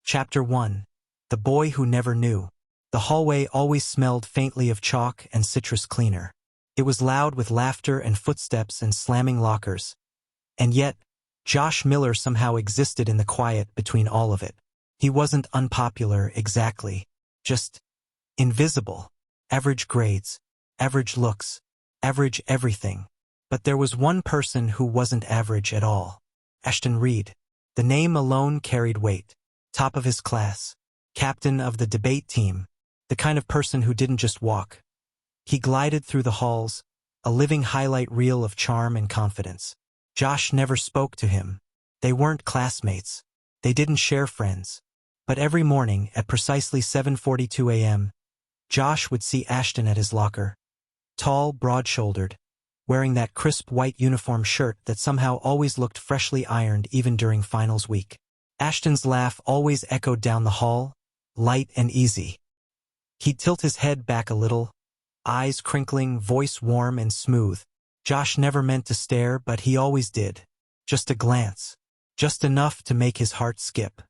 Chapter 1. The Boy Who Never Knew. The hallway always smelled faintly of chalk and citrus cleaner. It was loud with laughter and footsteps and slamming lockers. And yet, Josh Miller somehow existed in the quiet between all of it. He wasn't unpopular exactly, just invisible. Average grades, average looks, average everything. But there was one person who wasn't average at all. Ashton Reed. The name alone carried weight. Top of his class. Captain of the debate team. The kind of person who didn't just walk. He glided through the halls, a living highlight reel of charm and confidence. Josh never spoke to him. They weren't classmates. They didn't share friends. But every morning, at precisely 7:42 a.m., Josh would see Ashton at his locker. Tall, broad-shouldered, wearing that crisp white uniform shirt that somehow always looked freshly ironed even during finals week. Ashton's laugh always echoed down the hall, light and easy. He'd tilt his head back a little, eyes crinkling, voice warm and smooth. Josh never meant to stare, but he always did. Just a glance. Just enough to make his heart skip.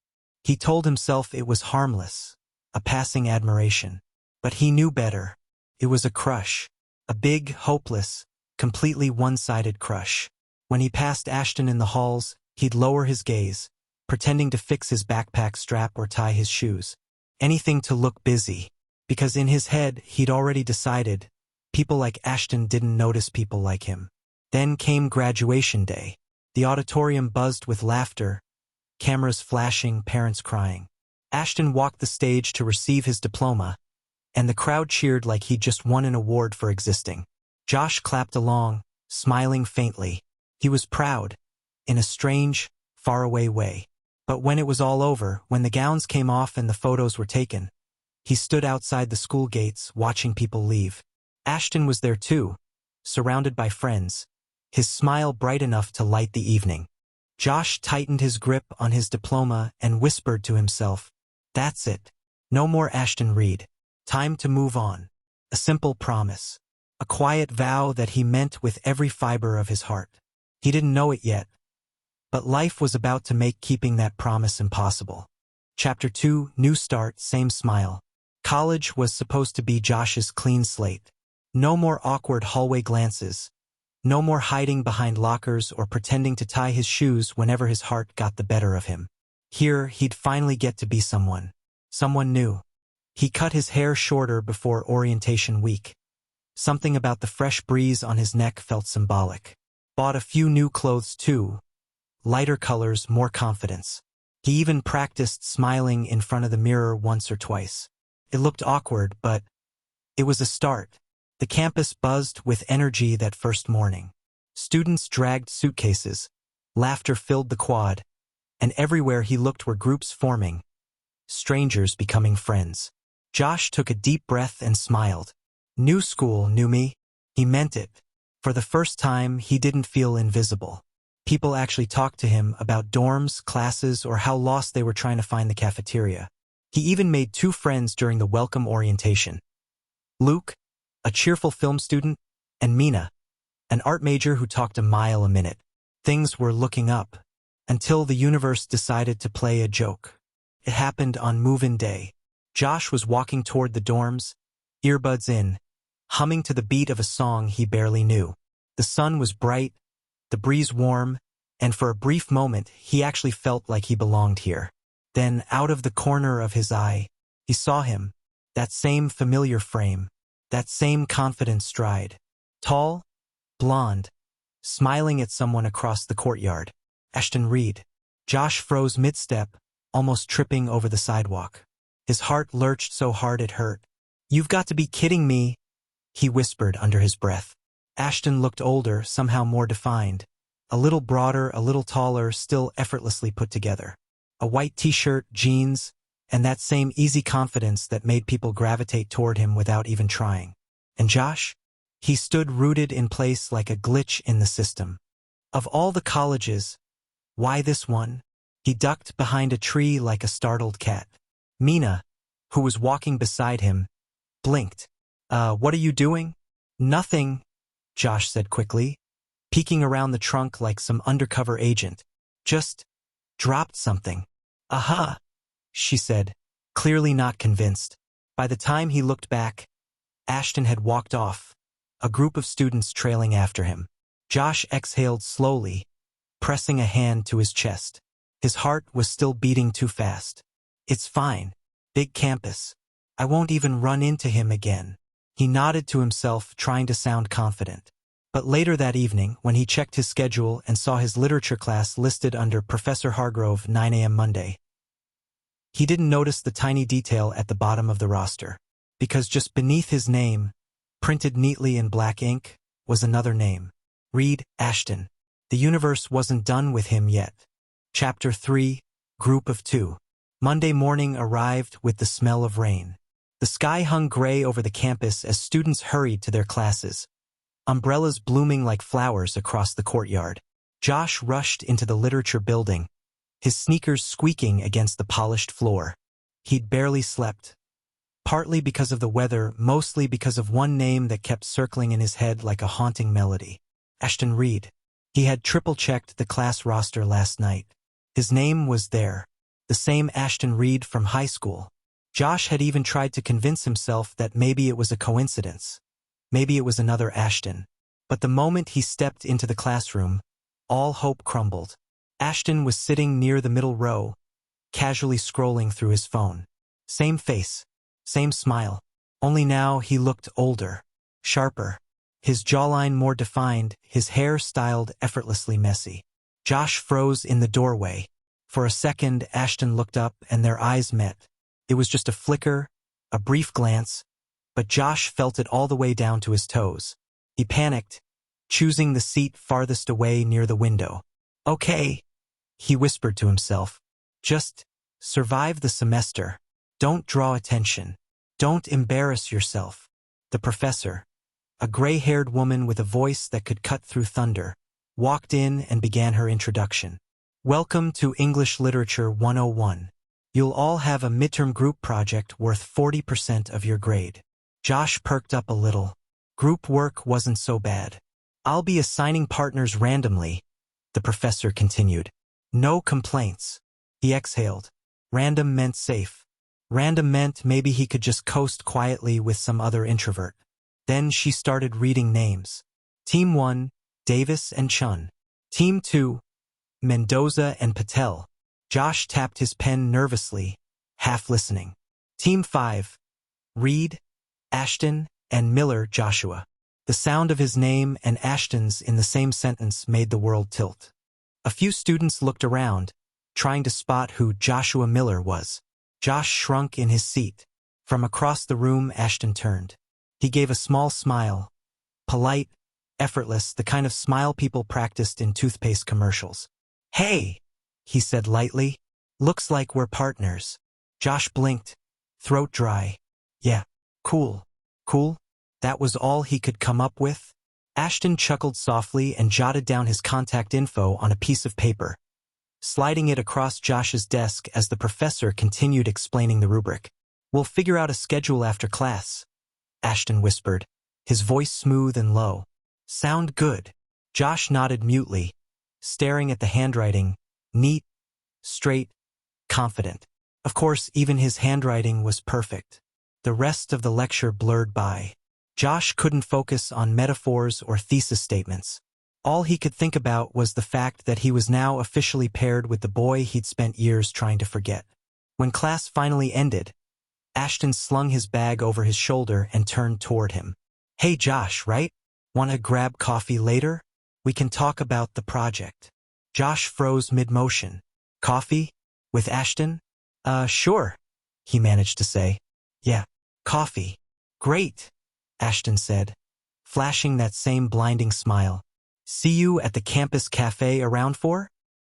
He told himself it was harmless, a passing admiration. But he knew better. It was a crush. A big, hopeless, completely one-sided crush. When he passed Ashton in the halls, he'd lower his gaze, pretending to fix his backpack strap or tie his shoes. Anything to look busy. Because in his head, he'd already decided, people like Ashton didn't notice people like him. Then came graduation day. The auditorium buzzed with laughter, cameras flashing, parents crying. Ashton walked the stage to receive his diploma, and the crowd cheered like he'd just won an award for existing. Josh clapped along, smiling faintly. He was proud, in a strange, faraway way. But when it was all over, when the gowns came off and the photos were taken, he stood outside the school gates, watching people leave. Ashton was there too, surrounded by friends, his smile bright enough to light the evening. Josh tightened his grip on his diploma and whispered to himself, "That's it. No more Ashton Reed. Time to move on." A simple promise. A quiet vow that he meant with every fiber of his heart. He didn't know it yet, but life was about to make keeping that promise impossible. Chapter 2. New start, same smile. College was supposed to be Josh's clean slate. No more awkward hallway glances. No more hiding behind lockers or pretending to tie his shoes whenever his heart got the better of him. Here, he'd finally get to be someone. Someone new. He cut his hair shorter before orientation week. Something about the fresh breeze on his neck felt symbolic. Bought a few new clothes too. Lighter colors, more confidence. He even practiced smiling in front of the mirror once or twice. It looked awkward, but it was a start. The campus buzzed with energy that first morning. Students dragged suitcases. Laughter filled the quad. And everywhere he looked were groups forming. Strangers becoming friends. Josh took a deep breath and smiled. New school, new me. He meant it. For the first time, he didn't feel invisible. People actually talked to him about dorms, classes, or how lost they were trying to find the cafeteria. He even made 2 friends during the welcome orientation. Luke, a cheerful film student, and Mina, an art major who talked a mile a minute. Things were looking up, until the universe decided to play a joke. It happened on move-in day. Josh was walking toward the dorms, earbuds in, humming to the beat of a song he barely knew. The sun was bright, the breeze warm, and for a brief moment he actually felt like he belonged here. Then, out of the corner of his eye, he saw him, that same familiar frame, that same confident stride. Tall, blonde, smiling at someone across the courtyard. Ashton Reed. Josh froze mid-step, almost tripping over the sidewalk. His heart lurched so hard it hurt. "You've got to be kidding me," he whispered under his breath. Ashton looked older, somehow more defined. A little broader, a little taller, still effortlessly put together. A white t-shirt, jeans, and that same easy confidence that made people gravitate toward him without even trying. And Josh? He stood rooted in place like a glitch in the system. Of all the colleges, why this one? He ducked behind a tree like a startled cat. Mina, who was walking beside him, blinked. What are you doing?" "Nothing," Josh said quickly, peeking around the trunk like some undercover agent. "Just dropped something." "Aha!" she said, clearly not convinced. By the time he looked back, Ashton had walked off, a group of students trailing after him. Josh exhaled slowly, pressing a hand to his chest. His heart was still beating too fast. It's fine. Big campus. I won't even run into him again. He nodded to himself, trying to sound confident. But later that evening, when he checked his schedule and saw his literature class listed under Professor Hargrove 9 a.m. Monday, he didn't notice the tiny detail at the bottom of the roster, because just beneath his name, printed neatly in black ink, was another name. Reed Ashton. The universe wasn't done with him yet. Chapter 3, Group of 2. Monday morning arrived with the smell of rain. The sky hung gray over the campus as students hurried to their classes, umbrellas blooming like flowers across the courtyard. Josh rushed into the literature building, his sneakers squeaking against the polished floor. He'd barely slept, partly because of the weather, mostly because of one name that kept circling in his head like a haunting melody. Ashton Reed. He had triple-checked the class roster last night. His name was there, the same Ashton Reed from high school. Josh had even tried to convince himself that maybe it was a coincidence. Maybe it was another Ashton. But the moment he stepped into the classroom, all hope crumbled. Ashton was sitting near the middle row, casually scrolling through his phone. Same face, same smile. Only now he looked older, sharper. His jawline more defined, his hair styled effortlessly messy. Josh froze in the doorway. For a second, Ashton looked up and their eyes met. It was just a flicker, a brief glance, but Josh felt it all the way down to his toes. He panicked, choosing the seat farthest away near the window. Okay, he whispered to himself. Just survive the semester. Don't draw attention. Don't embarrass yourself. The professor, a gray-haired woman with a voice that could cut through thunder, walked in and began her introduction. Welcome to English Literature 101. You'll all have a midterm group project worth 40% of your grade. Josh perked up a little. Group work wasn't so bad. I'll be assigning partners randomly, the professor continued. No complaints. He exhaled. Random meant safe. Random meant maybe he could just coast quietly with some other introvert. Then she started reading names. Team 1, Davis and Chun. Team 2, Mendoza and Patel. Josh tapped his pen nervously, half listening. Team 5, Reed, Ashton, and Miller Joshua. The sound of his name and Ashton's in the same sentence made the world tilt. A few students looked around, trying to spot who Joshua Miller was. Josh shrunk in his seat. From across the room, Ashton turned. He gave a small smile, polite, effortless, the kind of smile people practiced in toothpaste commercials. Hey, he said lightly. Looks like we're partners. Josh blinked, throat dry. Yeah, cool. Cool? That was all he could come up with? Ashton chuckled softly and jotted down his contact info on a piece of paper, sliding it across Josh's desk as the professor continued explaining the rubric. We'll figure out a schedule after class, Ashton whispered, his voice smooth and low. Sound good? Josh nodded mutely, staring at the handwriting, neat, straight, confident. Of course, even his handwriting was perfect. The rest of the lecture blurred by. Josh couldn't focus on metaphors or thesis statements. All he could think about was the fact that he was now officially paired with the boy he'd spent years trying to forget. When class finally ended, Ashton slung his bag over his shoulder and turned toward him. Hey Josh, right? Wanna grab coffee later? We can talk about the project. Josh froze mid-motion. Coffee? With Ashton? Sure, he managed to say. Yeah, coffee. Great, Ashton said, flashing that same blinding smile. See you at the campus cafe around 4?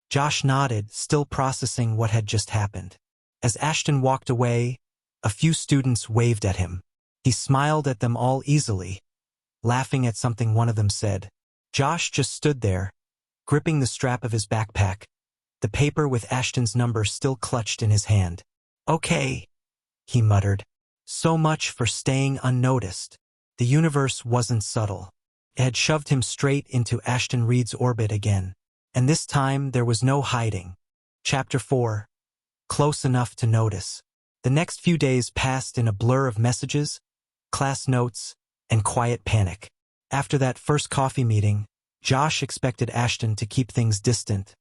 Josh nodded, still processing what had just happened. As Ashton walked away, a few students waved at him. He smiled at them all easily, laughing at something one of them said. Josh just stood there, gripping the strap of his backpack, the paper with Ashton's number still clutched in his hand. Okay, he muttered. So much for staying unnoticed. The universe wasn't subtle. It had shoved him straight into Ashton Reed's orbit again. And this time there was no hiding. Chapter 4. close enough to notice. The next few days passed in a blur of messages, class notes, and quiet panic. After that first coffee meeting, Josh expected Ashton to keep things distant,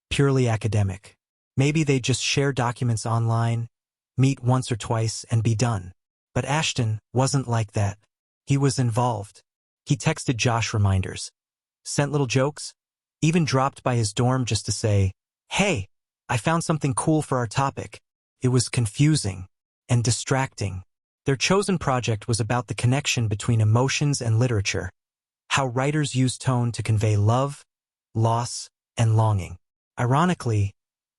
purely academic. Maybe they'd just share documents online, meet once or twice, and be done. But Ashton wasn't like that. He was involved. He texted Josh reminders, sent little jokes, even dropped by his dorm just to say, "Hey, I found something cool for our topic." It was confusing and distracting. Their chosen project was about the connection between emotions and literature, how writers use tone to convey love, loss, and longing. Ironically,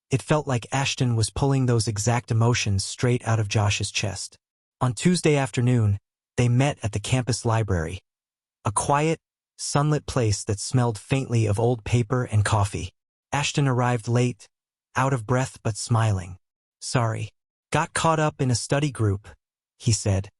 it felt like Ashton was pulling those exact emotions straight out of Josh's chest. On Tuesday afternoon, they met at the campus library, a quiet, sunlit place that smelled faintly of old paper and coffee. Ashton arrived late, out of breath but smiling. "Sorry. Got caught up in a study group," he said,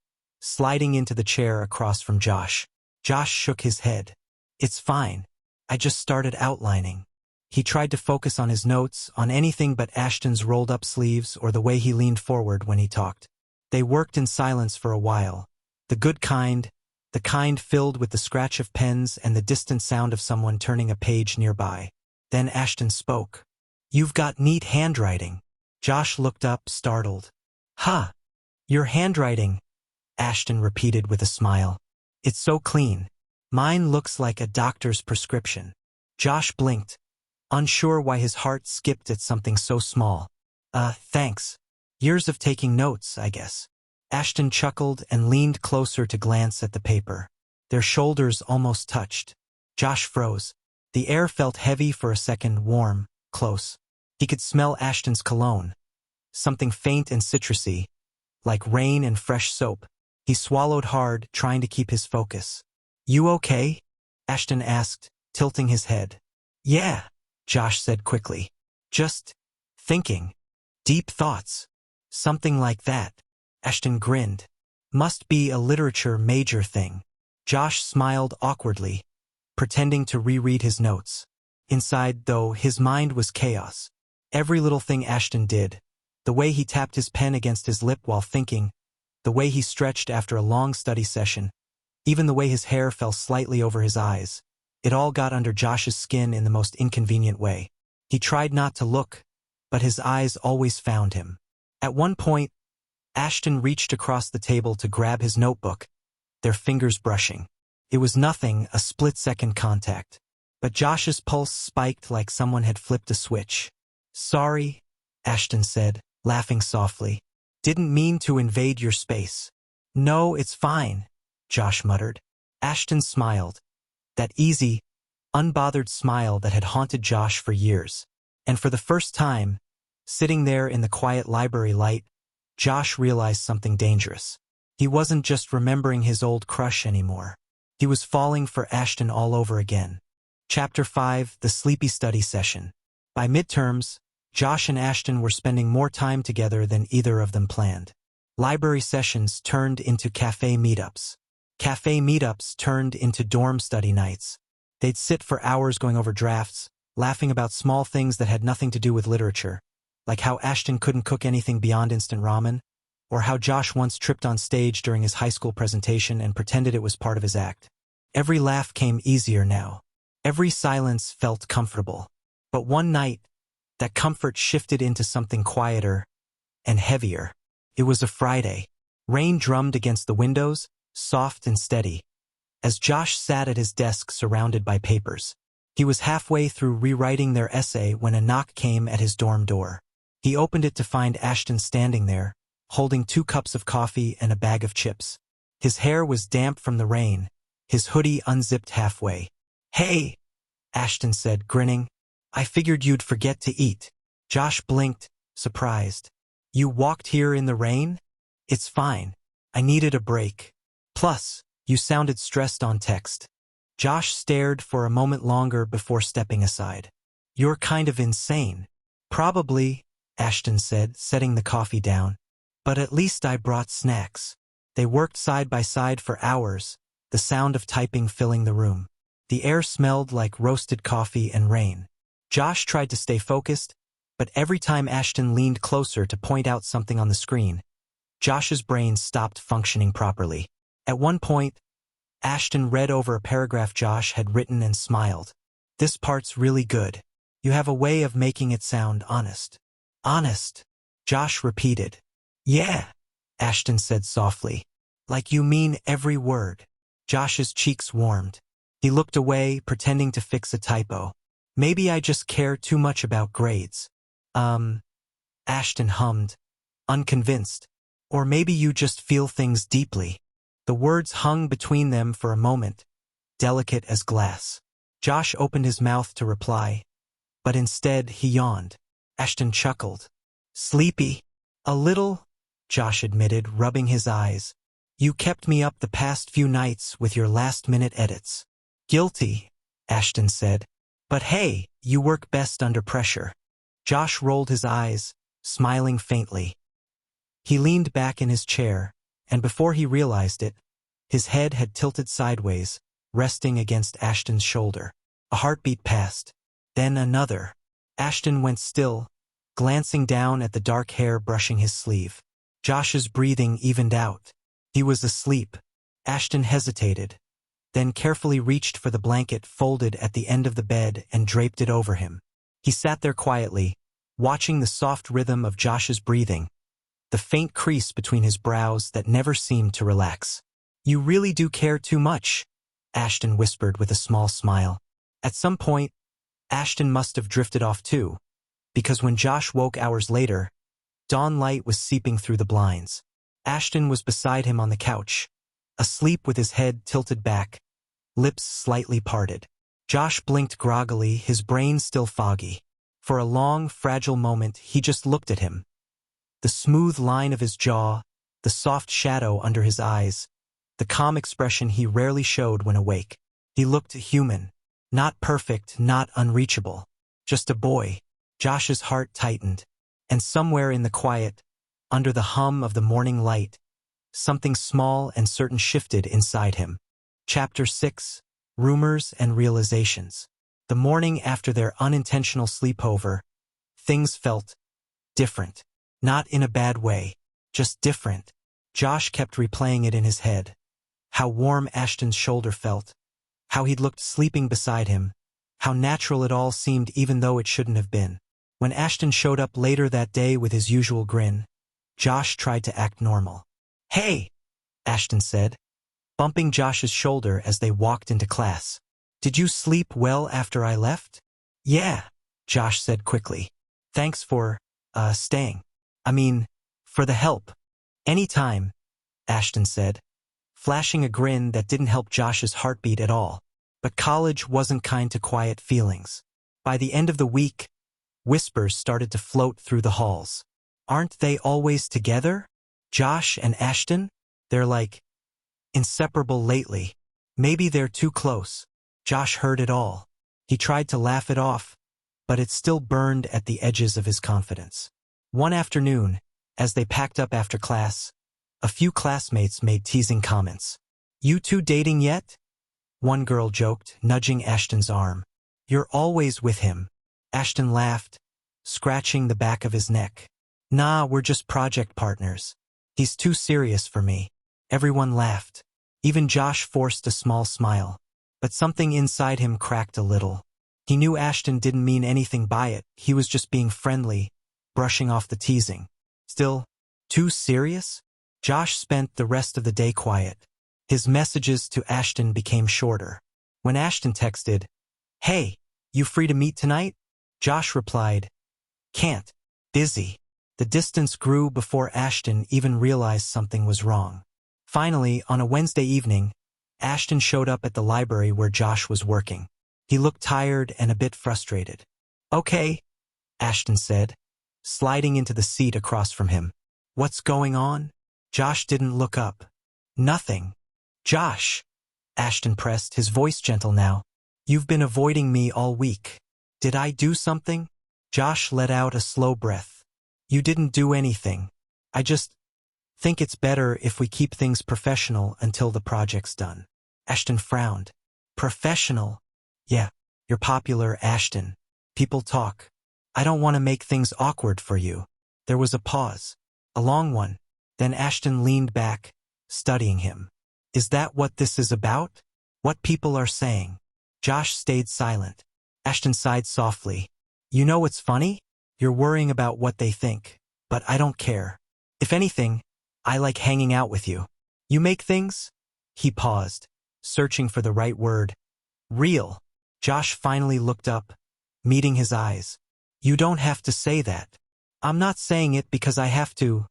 sliding into the chair across from Josh. Josh shook his head. "It's fine. I just started outlining." He tried to focus on his notes, on anything but Ashton's rolled-up sleeves or the way he leaned forward when he talked. They worked in silence for a while, the good kind, the kind filled with the scratch of pens and the distant sound of someone turning a page nearby. Then Ashton spoke. "You've got neat handwriting." Josh looked up, startled. "Huh. Your handwriting," Ashton repeated with a smile. "It's so clean. Mine looks like a doctor's prescription." Josh blinked, unsure why his heart skipped at something so small. Thanks. Years of taking notes, I guess." Ashton chuckled and leaned closer to glance at the paper. Their shoulders almost touched. Josh froze. The air felt heavy for a second, warm, close. He could smell Ashton's cologne, something faint and citrusy, like rain and fresh soap. He swallowed hard, trying to keep his focus. "You okay?" Ashton asked, tilting his head. "Yeah," Josh said quickly. "Just thinking. Deep thoughts." "Something like that." Ashton grinned. "Must be a literature major thing." Josh smiled awkwardly, pretending to reread his notes. Inside, though, his mind was chaos. Every little thing Ashton did, the way he tapped his pen against his lip while thinking, the way he stretched after a long study session, even the way his hair fell slightly over his eyes, it all got under Josh's skin in the most inconvenient way. He tried not to look, but his eyes always found him. At one point, Ashton reached across the table to grab his notebook, their fingers brushing. It was nothing, a split-second contact. But Josh's pulse spiked like someone had flipped a switch. "Sorry," Ashton said, laughing softly. "Didn't mean to invade your space." "No, it's fine," Josh muttered. Ashton smiled, that easy, unbothered smile that had haunted Josh for years. And for the first time, sitting there in the quiet library light, Josh realized something dangerous. He wasn't just remembering his old crush anymore. He was falling for Ashton all over again. Chapter 5, The Sleepy Study Session. By midterms, Josh and Ashton were spending more time together than either of them planned. Library sessions turned into cafe meetups. Cafe meetups turned into dorm study nights. They'd sit for hours going over drafts, laughing about small things that had nothing to do with literature, like how Ashton couldn't cook anything beyond instant ramen, or how Josh once tripped on stage during his high school presentation and pretended it was part of his act. Every laugh came easier now. Every silence felt comfortable. But one night, that comfort shifted into something quieter and heavier. It was a Friday. Rain drummed against the windows, soft and steady, as Josh sat at his desk surrounded by papers. He was halfway through rewriting their essay when a knock came at his dorm door. He opened it to find Ashton standing there, holding 2 cups of coffee and a bag of chips. His hair was damp from the rain, his hoodie unzipped halfway. "Hey," Ashton said, grinning. "I figured you'd forget to eat." Josh blinked, surprised. "You walked here in the rain?" "It's fine. I needed a break. Plus, you sounded stressed on text." Josh stared for a moment longer before stepping aside. "You're kind of insane." "Probably," Ashton said, setting the coffee down. "But at least I brought snacks." They worked side by side for hours, the sound of typing filling the room. The air smelled like roasted coffee and rain. Josh tried to stay focused, But every time Ashton leaned closer to point out something on the screen, Josh's brain stopped functioning properly. At one point, Ashton read over a paragraph Josh had written and smiled. "This part's really good. You have a way of making it sound honest." "Honest?" Josh repeated. "Yeah," Ashton said softly. "Like you mean every word." Josh's cheeks warmed. He looked away, pretending to fix a typo. "Maybe I just care too much about grades." Ashton hummed, unconvinced. "Or maybe you just feel things deeply." The words hung between them for a moment, delicate as glass. Josh opened his mouth to reply, but instead he yawned. Ashton chuckled. "Sleepy?" "A little," Josh admitted, rubbing his eyes. "You kept me up the past few nights with your last-minute edits." "Guilty," Ashton said. "But hey, you work best under pressure." Josh rolled his eyes, smiling faintly. He leaned back in his chair, and before he realized it, his head had tilted sideways, resting against Ashton's shoulder. A heartbeat passed, then another. Ashton went still, glancing down at the dark hair brushing his sleeve. Josh's breathing evened out. He was asleep. Ashton hesitated, then carefully reached for the blanket folded at the end of the bed and draped it over him. He sat there quietly, watching the soft rhythm of Josh's breathing, the faint crease between his brows that never seemed to relax. "You really do care too much," Ashton whispered with a small smile. At some point, Ashton must have drifted off too, because when Josh woke hours later, dawn light was seeping through the blinds. Ashton was beside him on the couch, asleep with his head tilted back, lips slightly parted. Josh blinked groggily, his brain still foggy. For a long, fragile moment, he just looked at him. The smooth line of his jaw, the soft shadow under his eyes, the calm expression he rarely showed when awake. He looked human. Not perfect, not unreachable. Just a boy. Josh's heart tightened. And somewhere in the quiet, under the hum of the morning light, something small and certain shifted inside him. Chapter 6. Rumors and Realizations. The morning after their unintentional sleepover, things felt different. Not in a bad way, just different. Josh kept replaying it in his head. How warm Ashton's shoulder felt. How he'd looked sleeping beside him. How natural it all seemed even though it shouldn't have been. When Ashton showed up later that day with his usual grin, Josh tried to act normal. "Hey," Ashton said, bumping Josh's shoulder as they walked into class. "Did you sleep well after I left?" "Yeah," Josh said quickly. "Thanks for, staying. I mean, for the help." "Anytime," Ashton said, flashing a grin that didn't help Josh's heartbeat at all. But college wasn't kind to quiet feelings. By the end of the week, whispers started to float through the halls. "Aren't they always together? Josh and Ashton? They're like inseparable lately. Maybe they're too close." Josh heard it all. He tried to laugh it off, but it still burned at the edges of his confidence. One afternoon, as they packed up after class, a few classmates made teasing comments. "You two dating yet?" One girl joked, nudging Ashton's arm. "You're always with him." Ashton laughed, scratching the back of his neck. "Nah, we're just project partners. He's too serious for me." Everyone laughed. Even Josh forced a small smile. But something inside him cracked a little. He knew Ashton didn't mean anything by it. He was just being friendly, brushing off the teasing. Still, too serious? Josh spent the rest of the day quiet. His messages to Ashton became shorter. When Ashton texted, "Hey, you free to meet tonight?" Josh replied, "Can't. Busy." The distance grew before Ashton even realized something was wrong. Finally, on a Wednesday evening, Ashton showed up at the library where Josh was working. He looked tired and a bit frustrated. "Okay," Ashton said, sliding into the seat across from him. "What's going on?" Josh didn't look up. "Nothing." "Josh," Ashton pressed, his voice gentle now. "You've been avoiding me all week. Did I do something?" Josh let out a slow breath. "You didn't do anything. I just think it's better if we keep things professional until the project's done." Ashton frowned. "Professional?" "Yeah, you're popular, Ashton. People talk." I don't want to make things awkward for you. There was a pause. A long one. Then Ashton leaned back, studying him. Is that what this is about? What people are saying? Josh stayed silent. Ashton sighed softly. You know what's funny? You're worrying about what they think. But I don't care. If anything, I like hanging out with you. You make things? He paused, searching for the right word. Real. Josh finally looked up, meeting his eyes. You don't have to say that. I'm not saying it because I have to,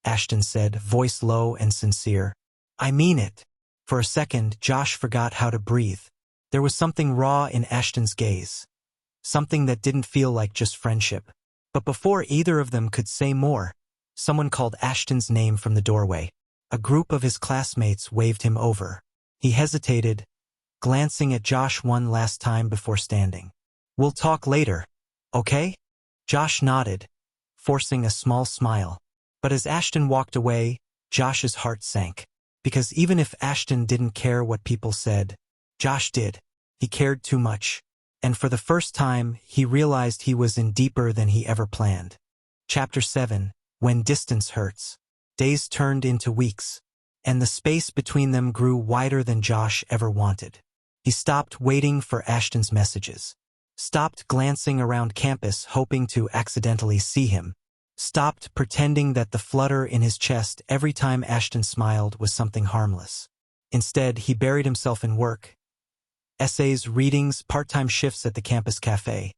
Ashton said, voice low and sincere. I mean it. For a second, Josh forgot how to breathe. There was something raw in Ashton's gaze. Something that didn't feel like just friendship. But before either of them could say more, someone called Ashton's name from the doorway. A group of his classmates waved him over. He hesitated, glancing at Josh one last time before standing. We'll talk later, okay? Josh nodded, forcing a small smile. But as Ashton walked away, Josh's heart sank. Because even if Ashton didn't care what people said, Josh did. He cared too much. And for the first time, he realized he was in deeper than he ever planned. Chapter 7. When Distance Hurts. Days turned into weeks, and the space between them grew wider than Josh ever wanted. He stopped waiting for Ashton's messages. Stopped glancing around campus hoping to accidentally see him. Stopped pretending that the flutter in his chest every time Ashton smiled was something harmless. Instead, he buried himself in work. Essays, readings, part-time shifts at the campus cafe.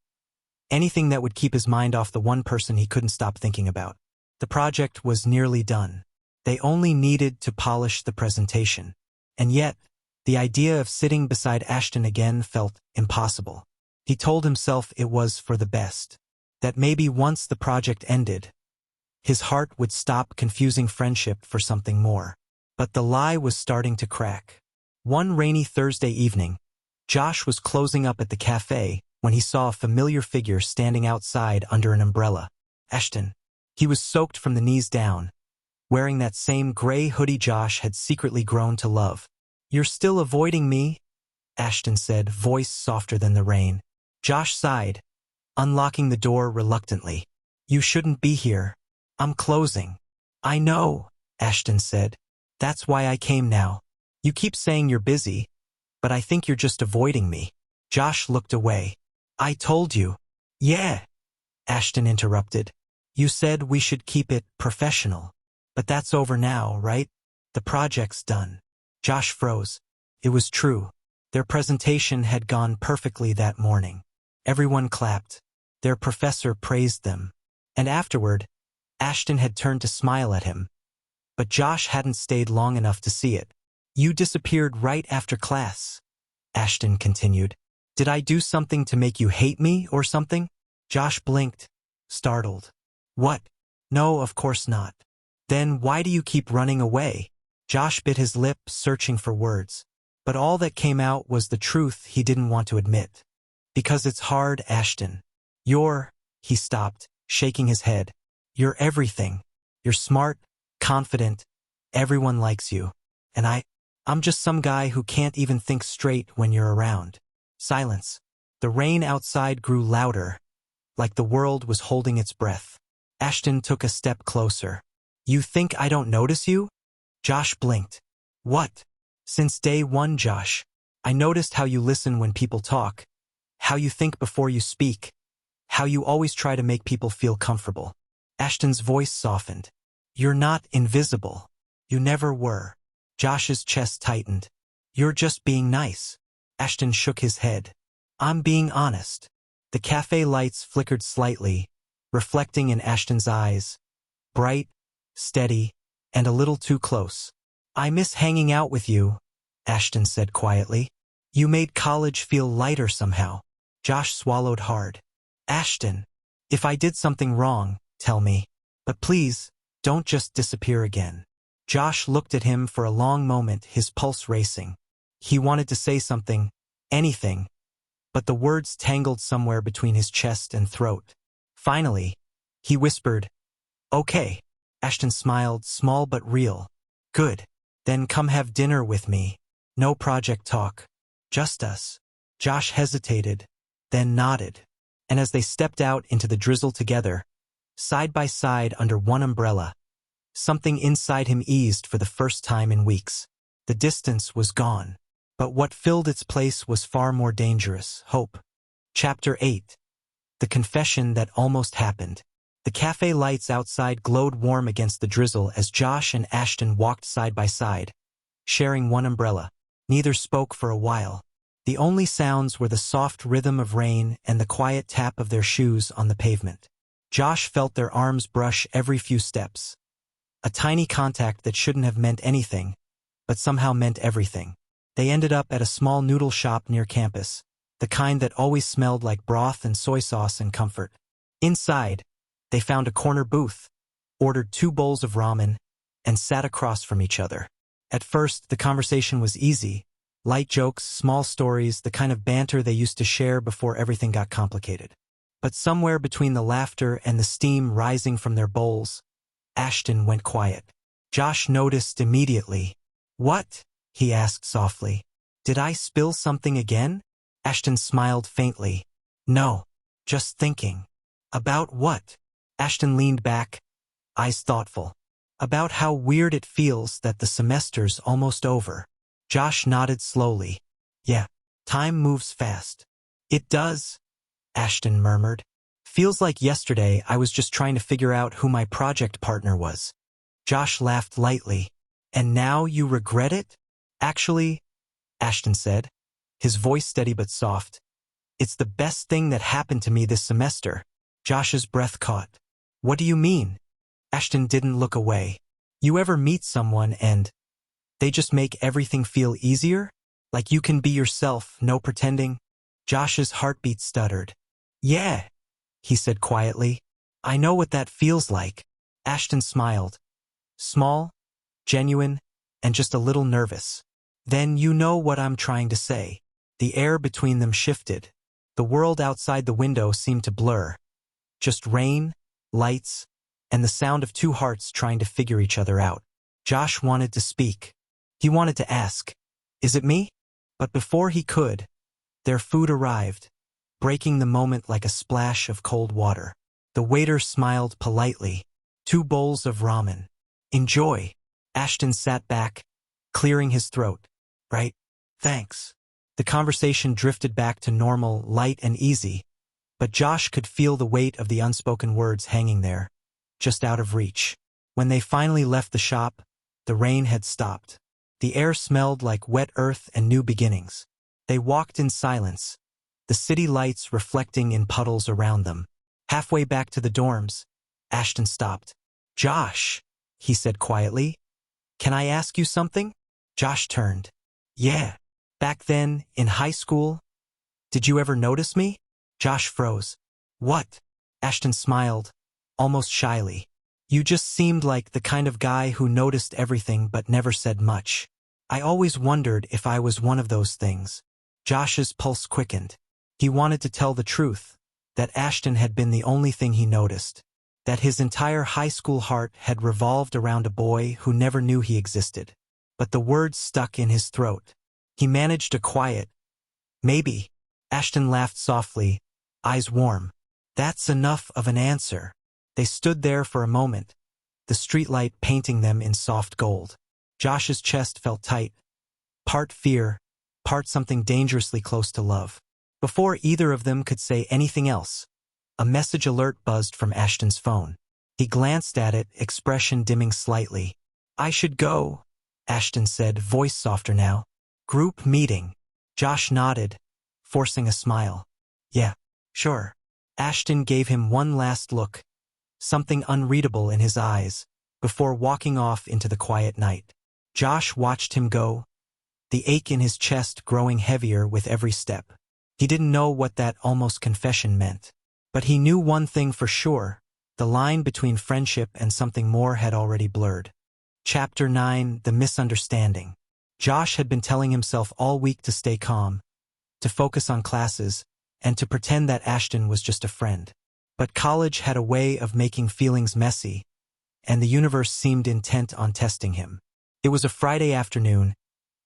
Anything that would keep his mind off the one person he couldn't stop thinking about. The project was nearly done. They only needed to polish the presentation. And yet, the idea of sitting beside Ashton again felt impossible. He told himself it was for the best. That maybe once the project ended, his heart would stop confusing friendship for something more. But the lie was starting to crack. One rainy Thursday evening, Josh was closing up at the cafe when he saw a familiar figure standing outside under an umbrella. Ashton. He was soaked from the knees down, wearing that same gray hoodie Josh had secretly grown to love. You're still avoiding me? Ashton said, voice softer than the rain. Josh sighed, unlocking the door reluctantly. You shouldn't be here. I'm closing. I know, Ashton said. That's why I came now. You keep saying you're busy, but I think you're just avoiding me. Josh looked away. I told you. Yeah, Ashton interrupted. You said we should keep it professional. But that's over now, right? The project's done. Josh froze. It was true. Their presentation had gone perfectly that morning. Everyone clapped. Their professor praised them. And afterward, Ashton had turned to smile at him. But Josh hadn't stayed long enough to see it. You disappeared right after class, Ashton continued. Did I do something to make you hate me or something? Josh blinked, startled. What? No, of course not. Then why do you keep running away? Josh bit his lip, searching for words. But all that came out was the truth he didn't want to admit. Because it's hard, Ashton. He stopped, shaking his head. You're everything. You're smart, confident. Everyone likes you. And I'm just some guy who can't even think straight when you're around. Silence. The rain outside grew louder, like the world was holding its breath. Ashton took a step closer. You think I don't notice you? Josh blinked. What? Since day one, Josh. I noticed how you listen when people talk, how you think before you speak, how you always try to make people feel comfortable. Ashton's voice softened. You're not invisible. You never were. Josh's chest tightened. You're just being nice. Ashton shook his head. I'm being honest. The cafe lights flickered slightly, reflecting in Ashton's eyes. Bright, steady, and a little too close. I miss hanging out with you, Ashton said quietly. You made college feel lighter somehow. Josh swallowed hard. Ashton, if I did something wrong, tell me. But please, don't just disappear again. Josh looked at him for a long moment, his pulse racing. He wanted to say something, anything, but the words tangled somewhere between his chest and throat. Finally, he whispered, Okay. Ashton smiled, small but real. Good. Then come have dinner with me. No project talk. Just us. Josh hesitated, then nodded. And as they stepped out into the drizzle together, side by side under one umbrella, something inside him eased for the first time in weeks. The distance was gone. But what filled its place was far more dangerous: hope. Chapter 8. The confession that almost happened. The cafe lights outside glowed warm against the drizzle as Josh and Ashton walked side by side, sharing one umbrella. Neither spoke for a while. The only sounds were the soft rhythm of rain and the quiet tap of their shoes on the pavement. Josh felt their arms brush every few steps. A tiny contact that shouldn't have meant anything, but somehow meant everything. They ended up at a small noodle shop near campus, the kind that always smelled like broth and soy sauce and comfort. Inside, they found a corner booth, ordered 2 bowls of ramen, and sat across from each other. At first, the conversation was easy. Light jokes, small stories, the kind of banter they used to share before everything got complicated. But somewhere between the laughter and the steam rising from their bowls, Ashton went quiet. Josh noticed immediately. "What?" he asked softly. "Did I spill something again?" Ashton smiled faintly. "No, just thinking." "About what?" Ashton leaned back, eyes thoughtful. "About how weird it feels that the semester's almost over." Josh nodded slowly. "Yeah, time moves fast." "It does," Ashton murmured. "Feels like yesterday I was just trying to figure out who my project partner was." Josh laughed lightly. "And now you regret it?" "Actually," Ashton said, his voice steady but soft, "it's the best thing that happened to me this semester." Josh's breath caught. "What do you mean?" Ashton didn't look away. "You ever meet someone and they just make everything feel easier? Like you can be yourself, no pretending?" Josh's heartbeat stuttered. "Yeah," he said quietly. "I know what that feels like." Ashton smiled. Small, genuine, and just a little nervous. "Then you know what I'm trying to say." The air between them shifted. The world outside the window seemed to blur. Just rain, lights, and the sound of 2 hearts trying to figure each other out. Josh wanted to speak. He wanted to ask, "Is it me?" But before he could, their food arrived, breaking the moment like a splash of cold water. The waiter smiled politely. 2 bowls of ramen. "Enjoy." Ashton sat back, clearing his throat. "Right. Thanks." The conversation drifted back to normal, light and easy, but Josh could feel the weight of the unspoken words hanging there, just out of reach. When they finally left the shop, the rain had stopped. The air smelled like wet earth and new beginnings. They walked in silence, the city lights reflecting in puddles around them. Halfway back to the dorms, Ashton stopped. "Josh," he said quietly, "can I ask you something?" Josh turned. "Yeah. Back then, in high school, did you ever notice me?" Josh froze. "What?" Ashton smiled, almost shyly. "You just seemed like the kind of guy who noticed everything but never said much. I always wondered if I was one of those things." Josh's pulse quickened. He wanted to tell the truth, that Ashton had been the only thing he noticed, that his entire high school heart had revolved around a boy who never knew he existed. But the words stuck in his throat. He managed a quiet, "Maybe." Ashton laughed softly, eyes warm. "That's enough of an answer." They stood there for a moment, the streetlight painting them in soft gold. Josh's chest felt tight, part fear, part something dangerously close to love. Before either of them could say anything else, a message alert buzzed from Ashton's phone. He glanced at it, expression dimming slightly. "I should go," Ashton said, voice softer now. "Group meeting." Josh nodded, forcing a smile. "Yeah, sure." Ashton gave him one last look, something unreadable in his eyes, before walking off into the quiet night. Josh watched him go, the ache in his chest growing heavier with every step. He didn't know what that almost confession meant. But he knew one thing for sure: the line between friendship and something more had already blurred. Chapter 9. The Misunderstanding. Josh had been telling himself all week to stay calm, to focus on classes, and to pretend that Ashton was just a friend. But college had a way of making feelings messy, and the universe seemed intent on testing him. It was a Friday afternoon,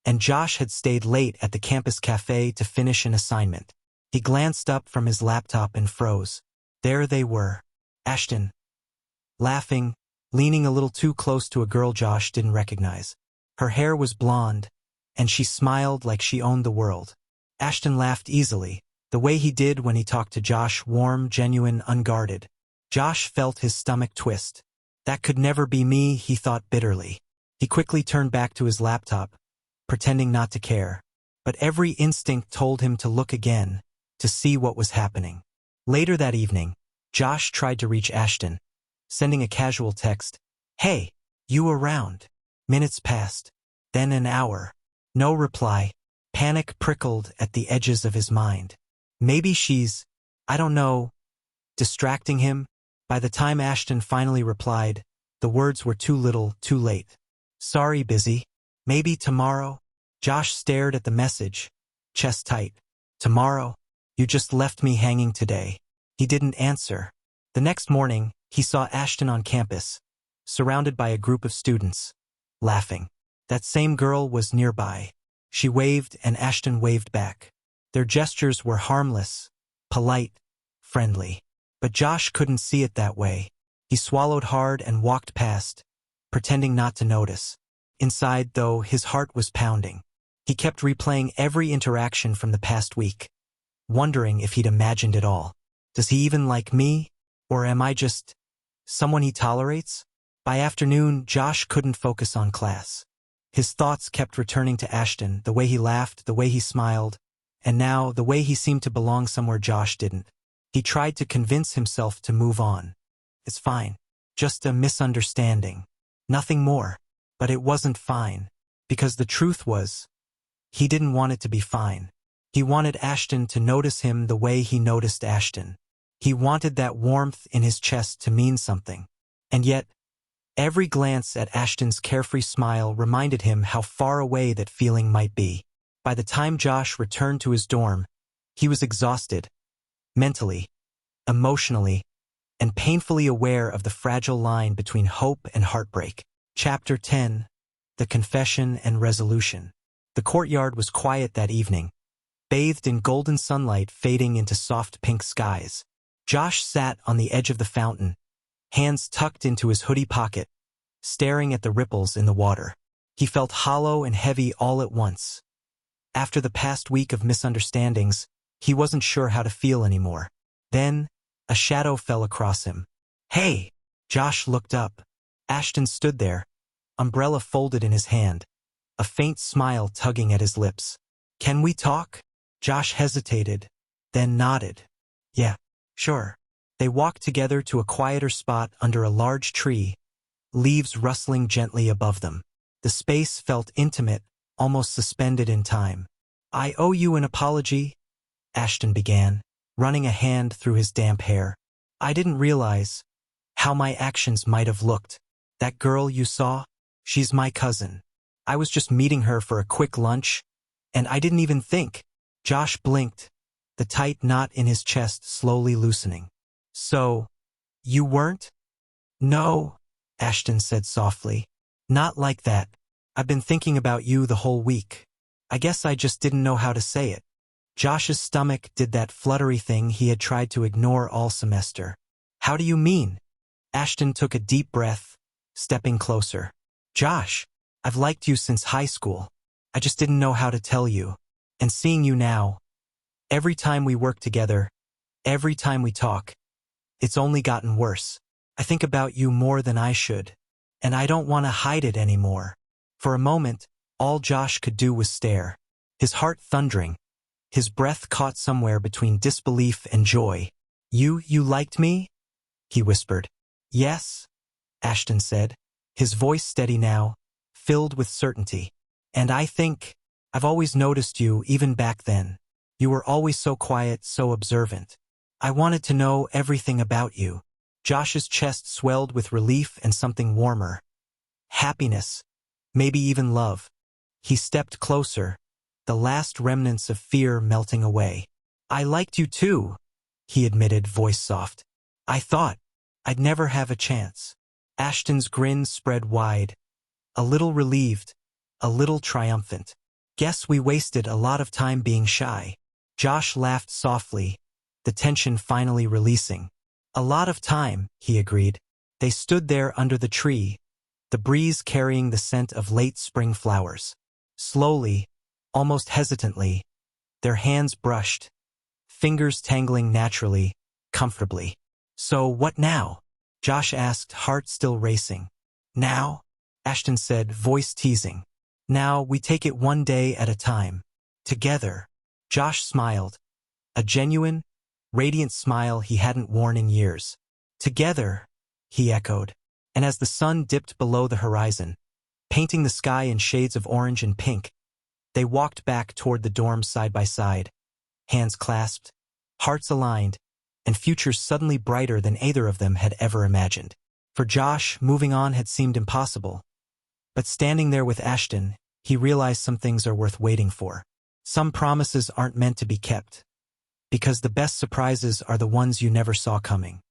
and Josh had stayed late at the campus cafe to finish an assignment. He glanced up from his laptop and froze. There they were. Ashton, laughing, leaning a little too close to a girl Josh didn't recognize. Her hair was blonde, and she smiled like she owned the world. Ashton laughed easily, the way he did when he talked to Josh, warm, genuine, unguarded. Josh felt his stomach twist. That could never be me, he thought bitterly. He quickly turned back to his laptop, pretending not to care. But every instinct told him to look again, to see what was happening. Later that evening, Josh tried to reach Ashton, sending a casual text. "Hey, you around?" Minutes passed, then an hour. No reply. Panic prickled at the edges of his mind. Maybe she's, I don't know, distracting him? By the time Ashton finally replied, the words were too little, too late. "Sorry, busy. Maybe tomorrow?" Josh stared at the message, chest tight. "Tomorrow? You just left me hanging today." He didn't answer. The next morning, he saw Ashton on campus, surrounded by a group of students, laughing. That same girl was nearby. She waved and Ashton waved back. Their gestures were harmless, polite, friendly. But Josh couldn't see it that way. He swallowed hard and walked past, pretending not to notice. Inside, though, his heart was pounding. He kept replaying every interaction from the past week, wondering if he'd imagined it all. Does he even like me? Or am I just someone he tolerates? By afternoon, Josh couldn't focus on class. His thoughts kept returning to Ashton, the way he laughed, the way he smiled, and now the way he seemed to belong somewhere Josh didn't. He tried to convince himself to move on. It's fine. Just a misunderstanding. Nothing more. But it wasn't fine. Because the truth was, he didn't want it to be fine. He wanted Ashton to notice him the way he noticed Ashton. He wanted that warmth in his chest to mean something. And yet, every glance at Ashton's carefree smile reminded him how far away that feeling might be. By the time Josh returned to his dorm, he was exhausted, mentally, emotionally, and painfully aware of the fragile line between hope and heartbreak. Chapter 10. The Confession and Resolution. The courtyard was quiet that evening, bathed in golden sunlight fading into soft pink skies. Josh sat on the edge of the fountain, hands tucked into his hoodie pocket, staring at the ripples in the water. He felt hollow and heavy all at once. After the past week of misunderstandings, he wasn't sure how to feel anymore. Then, a shadow fell across him. "Hey!" Josh looked up. Ashton stood there, umbrella folded in his hand, a faint smile tugging at his lips. "Can we talk?" Josh hesitated, then nodded. "Yeah, sure." They walked together to a quieter spot under a large tree, leaves rustling gently above them. The space felt intimate, almost suspended in time. "I owe you an apology," Ashton began, running a hand through his damp hair. "I didn't realize how my actions might have looked. That girl you saw? She's my cousin. I was just meeting her for a quick lunch, and I didn't even think." Josh blinked, the tight knot in his chest slowly loosening. "So, you weren't?" "No," Ashton said softly. "Not like that. I've been thinking about you the whole week. I guess I just didn't know how to say it." Josh's stomach did that fluttery thing he had tried to ignore all semester. "How do you mean?" Ashton took a deep breath, stepping closer. "Josh, I've liked you since high school. I just didn't know how to tell you. And seeing you now, every time we work together, every time we talk, it's only gotten worse. I think about you more than I should, and I don't want to hide it anymore." For a moment, all Josh could do was stare, his heart thundering, his breath caught somewhere between disbelief and joy. You liked me?" he whispered. "Yes," Ashton said, his voice steady now, filled with certainty. "And I think I've always noticed you even back then. You were always so quiet, so observant. I wanted to know everything about you." Josh's chest swelled with relief and something warmer. Happiness, maybe even love. He stepped closer, the last remnants of fear melting away. "I liked you too," he admitted, voice soft. "I thought I'd never have a chance." Ashton's grin spread wide, a little relieved, a little triumphant. "Guess we wasted a lot of time being shy." Josh laughed softly, the tension finally releasing. A lot of time, he agreed. They stood there under the tree, the breeze carrying the scent of late spring flowers. Slowly, almost hesitantly, their hands brushed, fingers tangling naturally, comfortably. So what now? Josh asked, heart still racing. Now? Ashton said, voice teasing. Now we take it one day at a time. Together. Josh smiled. A genuine, radiant smile he hadn't worn in years. Together, he echoed. And as the sun dipped below the horizon, painting the sky in shades of orange and pink, they walked back toward the dorm side by side, hands clasped, hearts aligned, and futures suddenly brighter than either of them had ever imagined. For Josh, moving on had seemed impossible. But standing there with Ashton, he realized some things are worth waiting for. Some promises aren't meant to be kept, because the best surprises are the ones you never saw coming.